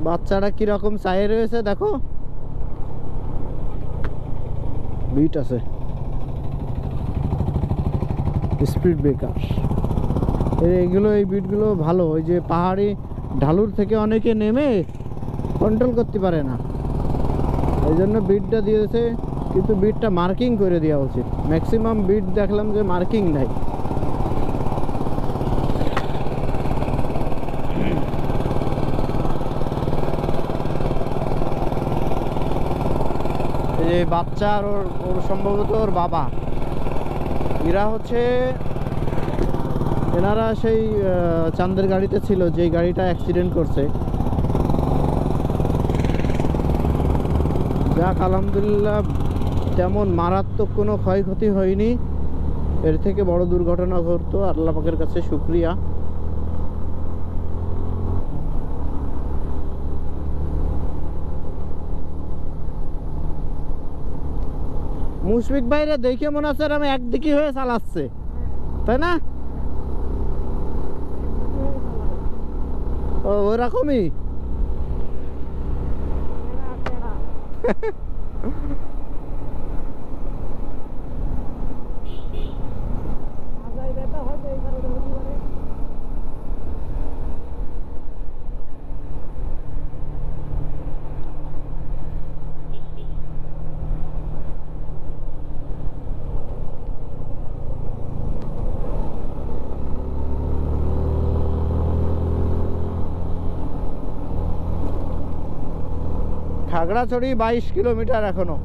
বাচ্চাটা কিরকম চায়ে রয়েছে দেখো, বিট আছে, স্পিড ব্রেকার এইগুলো, এই বিটগুলো ভালো। ওই যে পাহাড়ি ঢালুর থেকে অনেকে নেমে কন্ট্রোল করতে পারে না, এই জন্য বিটটা দিয়েছে। কিন্তু বিটটা মার্কিং করে দেওয়া উচিত। ম্যাক্সিমাম বিট দেখলাম যে মার্কিং নাই। এই বাচ্চা আর ওর সম্ভবত ওর বাবা, এরা হচ্ছে, এনারা সেই চাঁদের গাড়িতে ছিল যেই গাড়িটা অ্যাক্সিডেন্ট করছে। যাক আলহামদুলিল্লাহ তেমন মারাত্মক কোনো ক্ষয়ক্ষতি হয়নি। এর থেকে বড় দুর্ঘটনা ঘটতো, আল্লাহ পাকের কাছে শুকরিয়া। মুশফিক ভাইরা দেখে মনে হচ্ছে আমি একদিকে হয়ে চালাচ্ছে, তাই না? ও ওরকমই। খাগড়াছড়ি 22 কিলোমিটার এখনো।